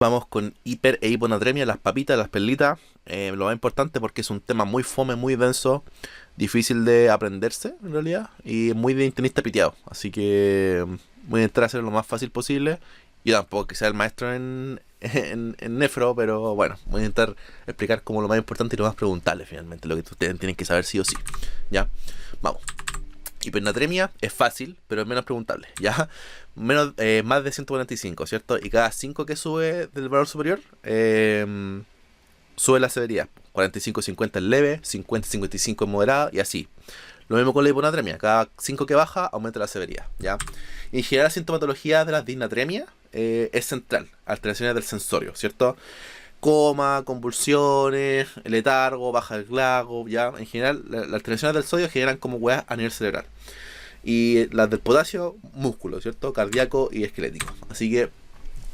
Vamos con hiper e hiponatremia, las papitas, las perlitas. Lo más importante porque es un tema muy fome, muy denso, difícil de aprenderse en realidad y muy de internista piteado. Así que voy a intentar hacerlo lo más fácil posible. Yo tampoco que sea el maestro en nefro, pero bueno, voy a intentar explicar como lo más importante y lo más preguntable finalmente, lo que ustedes tienen que saber sí o sí. ¿Ya? Vamos. Hipernatremia es fácil, pero es menos preguntable, ¿ya? Más de 145, ¿cierto? Y cada 5 que sube del valor superior, sube la severidad. 45-50 es leve, 50-55 es moderada y así. Lo mismo con la hiponatremia. Cada 5 que baja, aumenta la severidad, ¿ya? Y en general la sintomatología de la disnatremia es central. Alteraciones del sensorio, ¿cierto? Coma, convulsiones, letargo, baja del glago, ya. En general, las alteraciones del sodio generan como weas a nivel cerebral. Y las del potasio, músculo, ¿cierto? Cardíaco y esquelético. Así que,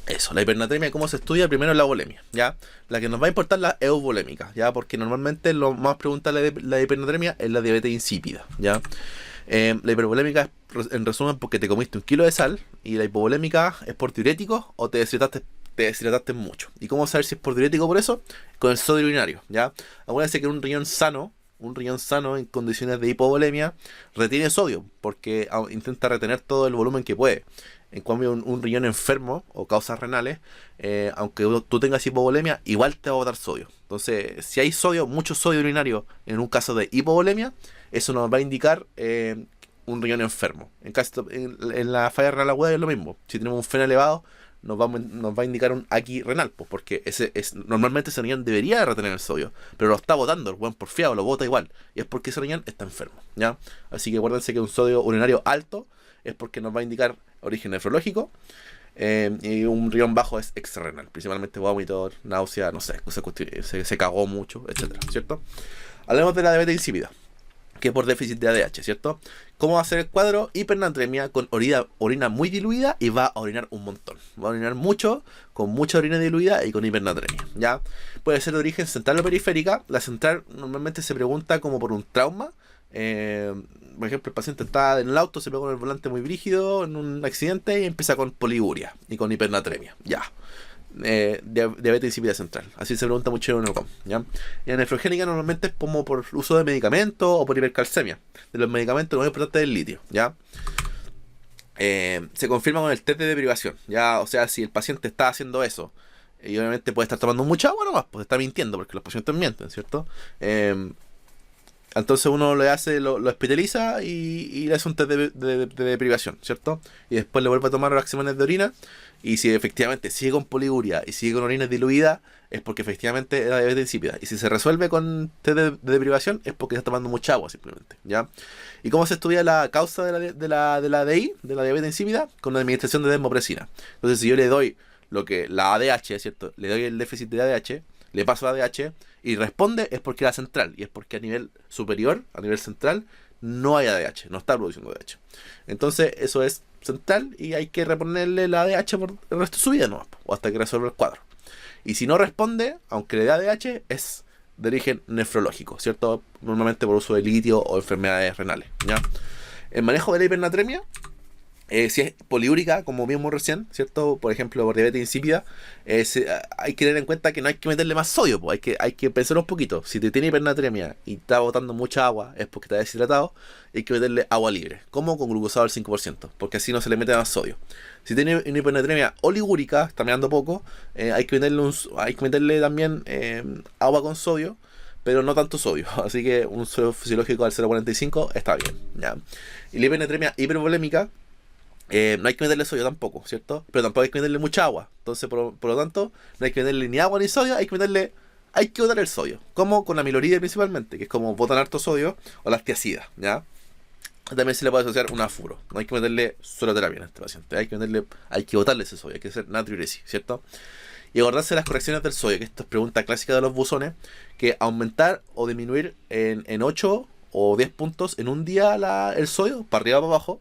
eso, la hipernatremia, ¿cómo se estudia? Primero la bulimia, ¿ya? La que nos va a importar la eubulémica, ¿ya? Porque normalmente lo más preguntable de la hipernatremia es la diabetes insípida, ¿ya? La hipervolémica es, en resumen, porque te comiste 1 kilo de sal. Y la hipovolémica es por diuréticos o te deshidrataste mucho. ¿Y cómo saber si es por diurético por eso? Con el sodio urinario, ¿ya? Acuérdense que un riñón sano en condiciones de hipovolemia retiene sodio porque intenta retener todo el volumen que puede. En cambio, un riñón enfermo o causas renales, aunque tú tengas hipovolemia, igual te va a botar sodio. Entonces, si hay sodio, mucho sodio urinario en un caso de hipovolemia, eso nos va a indicar un riñón enfermo. En la falla renal aguda es lo mismo. Si tenemos un FEN elevado, nos va a indicar un aquí renal, pues porque normalmente ese riñón debería retener el sodio, pero lo está botando, el buen porfiado lo bota igual, y es porque ese riñón está enfermo, ¿ya? Así que acuérdense que un sodio urinario alto es porque nos va a indicar origen nefrológico, y un riñón bajo es extrarrenal, principalmente vómito, náusea, no sé, se cagó mucho, etcétera, ¿cierto? Hablemos de la diabetes insípida, que por déficit de ADH, ¿cierto? ¿Cómo va a ser el cuadro? Hipernatremia con orina muy diluida y va a orinar un montón. Va a orinar mucho, con mucha orina diluida y con hipernatremia, ¿ya? Puede ser de origen central o periférica. La central normalmente se pregunta como por un trauma. Por ejemplo, el paciente está en el auto, se pegó con el volante muy brígido en un accidente y empieza con poliguria y con hipernatremia, ya. Diabetes insípida central. Así se pregunta mucho en Eurocom, ¿ya? Y la nefrogénica normalmente es como por uso de medicamentos o por hipercalcemia. De los medicamentos lo más importante es el litio, ¿ya? Se confirma con el test de deprivación, ¿ya? O sea, si el paciente está haciendo eso y obviamente puede estar tomando mucha agua nomás, pues está mintiendo porque los pacientes mienten, ¿cierto? Entonces uno le hace, lo hospitaliza y le hace un test de deprivación, ¿cierto? Y después le vuelve a tomar los exámenes de orina. Y si efectivamente sigue con poliguria y sigue con orina diluida, es porque efectivamente era diabetes insípida. Y si se resuelve con test de deprivación, es porque está tomando mucha agua simplemente, ¿ya? ¿Y cómo se estudia la causa de la DI, de la diabetes insípida? Con la administración de desmopresina. Entonces, si yo le doy la ADH, ¿cierto? Le doy el déficit de ADH, le paso la ADH y responde, es porque era central. Y es porque a nivel superior, a nivel central, no hay ADH, no está produciendo ADH. Entonces, eso es central y hay que reponerle la ADH por el resto de su vida, ¿no? O hasta que resuelva el cuadro. Y si no responde, aunque le dé ADH, es de origen nefrológico, ¿cierto? Normalmente por uso de litio o enfermedades renales, ¿ya? El manejo de la hipernatremia, si es poliúrica, como vimos recién, ¿cierto? Por ejemplo, por diabetes insípida, hay que tener en cuenta que no hay que meterle más sodio, pues hay que pensar un poquito. Si te tiene hipernatremia y está botando mucha agua, es porque está deshidratado, hay que meterle agua libre, como con glucosado al 5%, porque así no se le mete más sodio. Si tiene una hipernatremia oligúrica, está meando poco, hay que meterle también agua con sodio, pero no tanto sodio, así que un sodio fisiológico al 0,45 está bien, ¿ya? Y la hipernatremia hipervolémica, no hay que meterle sodio tampoco, ¿cierto? Pero tampoco hay que meterle mucha agua. Entonces, por lo tanto, no hay que meterle ni agua ni sodio, hay que botar el sodio. Como con la miloride principalmente, que es como botan harto sodio, o las tiacidas, ¿ya? También se le puede asociar un afuro. No hay que meterle soloterapia en este paciente. Hay que botarle ese sodio, hay que hacer natriuresis, ¿cierto? Y acordarse de las correcciones del sodio, que esto es pregunta clásica de los buzones, que aumentar o disminuir en 8 o 10 puntos en un día el sodio, para arriba o para abajo,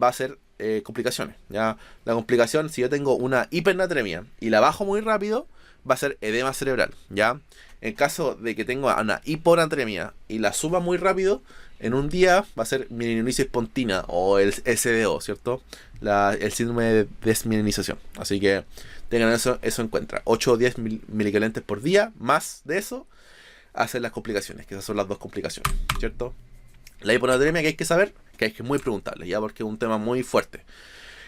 va a ser complicaciones, ¿ya? La complicación, si yo tengo una hipernatremia y la bajo muy rápido, va a ser edema cerebral, ¿ya? En caso de que tenga una hiponatremia y la suba muy rápido, en un día va a ser mielinitis pontina o el SDO, ¿cierto? El síndrome de desmielinización. Así que Tengan eso en cuenta. 8 o 10 miliequivalentes por día, más de eso, hacen las complicaciones, que esas son las dos complicaciones, ¿cierto? La hiponatremia que hay que saber, que es muy preguntable, ya porque es un tema muy fuerte.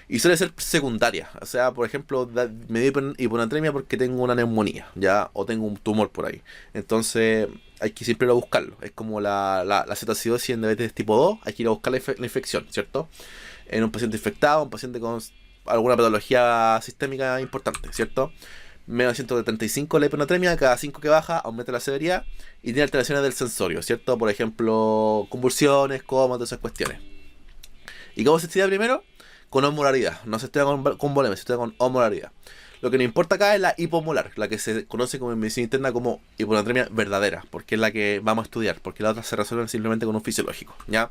Y suele ser secundaria. O sea, por ejemplo, me dio hiponatremia porque tengo una neumonía, ¿ya? O tengo un tumor por ahí. Entonces, hay que siempre ir a buscarlo. Es como la cetoacidosis en diabetes tipo 2. Hay que ir a buscar la infección, ¿cierto? En un paciente infectado, un paciente con alguna patología sistémica importante, ¿cierto? Menos 175 la hiponatremia, cada 5 que baja aumenta la severidad y tiene alteraciones del sensorio, ¿cierto? Por ejemplo, convulsiones, comas, todas esas cuestiones. ¿Y cómo se estudia primero? Con osmolaridad. No se estudia con volemia, se estudia con osmolaridad. Lo que nos importa acá es la hipomolar, la que se conoce como en medicina interna como hiponatremia verdadera, porque es la que vamos a estudiar, porque las otras se resuelven simplemente con un fisiológico, ¿ya?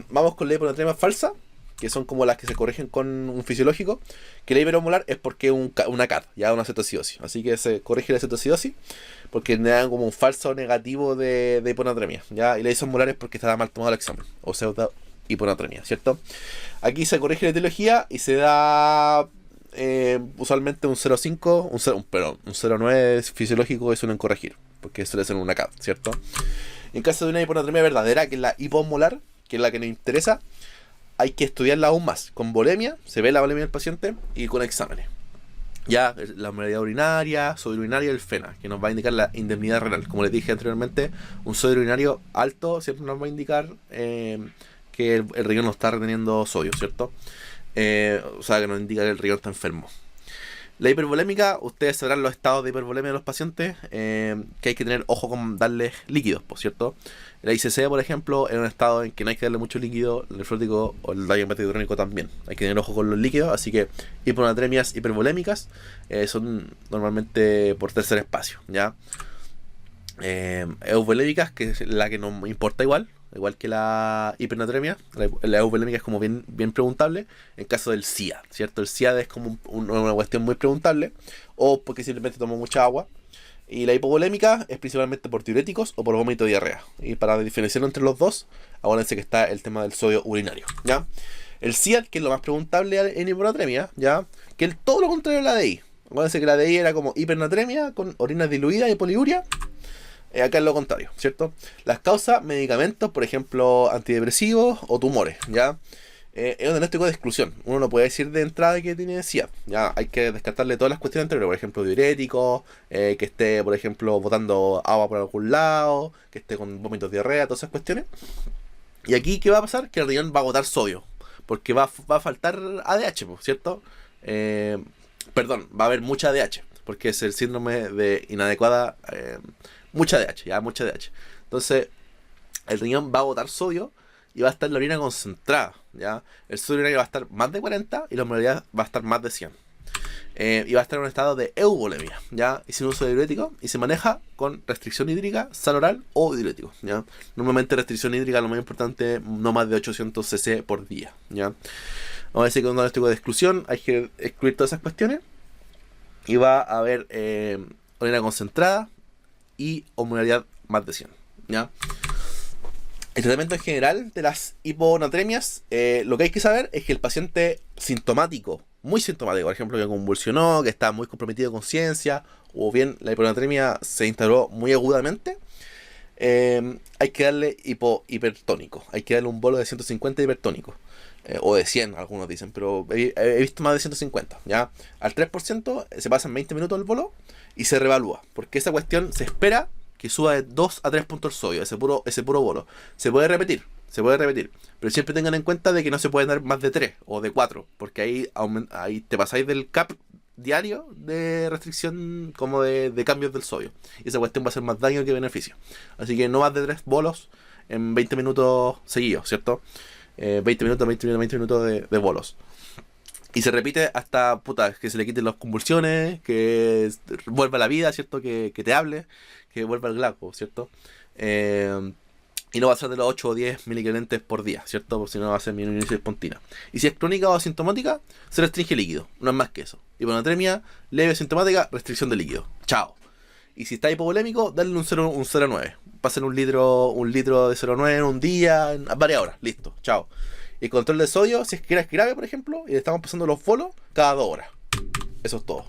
Vamos con la hiponatremia falsa, que son como las que se corrigen con un fisiológico, que la hiperomolar es porque es una CAD, ya una cetoacidosis. Así que se corrige la cetoacidosis porque le dan como un falso negativo de hiponatremia, ¿ya? Y la isomolar es porque está mal tomado el examen, o pseudo hiponatremia, ¿cierto? Aquí se corrige la etiología y se da usualmente un 0,5, un 0,9 fisiológico es un en corregir, porque suele ser una CAD, ¿cierto? En caso de una hiponatremia verdadera, que es la hipomolar, que es la que nos interesa, hay que estudiarla aún más. Con volemia, se ve la volemia del paciente y con exámenes. Ya, la osmolaridad urinaria, sodio urinario y el FENA, que nos va a indicar la indemnidad renal. Como les dije anteriormente, un sodio urinario alto siempre nos va a indicar que el riñón no está reteniendo sodio, ¿cierto? O sea, que nos indica que el riñón está enfermo. La hipervolémica, ustedes sabrán los estados de hipervolemia de los pacientes, que hay que tener ojo con darles líquidos, por cierto. La ICC, por ejemplo, es un estado en que no hay que darle mucho líquido, el nefrótico o el diabetes hidrónico también. Hay que tener ojo con los líquidos, así que hiponatremias hipervolémicas son normalmente por tercer espacio, ¿ya? Euvolémicas, que es la que nos importa igual que la hipernatremia. La euvolémica es como bien preguntable en caso del SIAD, ¿cierto? El SIAD es como una cuestión muy preguntable, o porque simplemente tomó mucha agua. Y la hipovolémica es principalmente por diuréticos o por vómito y diarrea. Y para diferenciarlo entre los dos, acuérdense que está el tema del sodio urinario, ¿ya? El SIAD, que es lo más preguntable en hiponatremia, ¿ya? Que es todo lo contrario a la DI. Acuérdense que la DI era como hipernatremia con orinas diluidas y poliuria. Acá es lo contrario, ¿cierto? Las causas, medicamentos, por ejemplo, antidepresivos o tumores, ¿ya? Es un diagnóstico de exclusión. Uno no puede decir de entrada que tiene SIAD. Ya hay que descartarle todas las cuestiones anteriores, por ejemplo, diuréticos, que esté, por ejemplo, botando agua por algún lado, que esté con vómitos, diarrea, todas esas cuestiones. Y aquí, ¿qué va a pasar? Que el riñón va a agotar sodio, porque va a faltar ADH, ¿cierto? Perdón, va a haber mucha ADH, porque es el síndrome de inadecuada, mucha ADH, ya, mucha ADH. Entonces, el riñón va a agotar sodio y va a estar la orina concentrada, ¿ya? El sodio urinario va a estar más de 40 y la osmolaridad va a estar más de 100. Y va a estar en un estado de euvolemia, ¿ya? Y sin uso de diurético, y se maneja con restricción hídrica, sal oral o diurético, ¿ya? Normalmente restricción hídrica, lo más importante, no más de 800 cc por día, ¿ya? Vamos a decir que con un diagnóstico de exclusión hay que excluir todas esas cuestiones y va a haber orina concentrada y osmolaridad más de 100, ¿ya? El tratamiento en general de las hiponatremias, lo que hay que saber es que el paciente sintomático, muy sintomático, por ejemplo, que convulsionó, que está muy comprometido de conciencia, o bien la hiponatremia se instaló muy agudamente, hay que darle hipertónico, hay que darle un bolo de 150 hipertónico, o de 100, algunos dicen, pero he visto más de 150, ¿ya? Al 3% se pasan 20 minutos el bolo y se revalúa, porque esa cuestión se espera que suba de 2 a 3 puntos el sodio, ese puro bolo. Se puede repetir, pero siempre tengan en cuenta de que no se pueden dar más de 3 o de 4, porque ahí te pasáis del cap diario de restricción como de cambios del sodio. Y esa cuestión va a hacer más daño que beneficio. Así que no más de 3 bolos en 20 minutos seguidos, ¿cierto? 20 minutos de bolos. Y se repite hasta, que se le quiten las convulsiones, que vuelva a la vida, ¿cierto? Que te hable, que vuelva al glaco, ¿cierto? Y no va a ser de los 8 o 10 miliequivalentes por día, ¿cierto? Porque si no va a ser minimización espontánea. Y si es crónica o asintomática, se restringe líquido, no es más que eso. Hiponatremia leve asintomática, restricción de líquido. Chao. Y si está hipovolémico, dale un 0,9. Pasen un litro de 0,9 en un día, en varias horas, listo, chao. Y control de sodio, si es que era grave, por ejemplo, y le estamos pasando los bolos cada 2 horas. Eso es todo.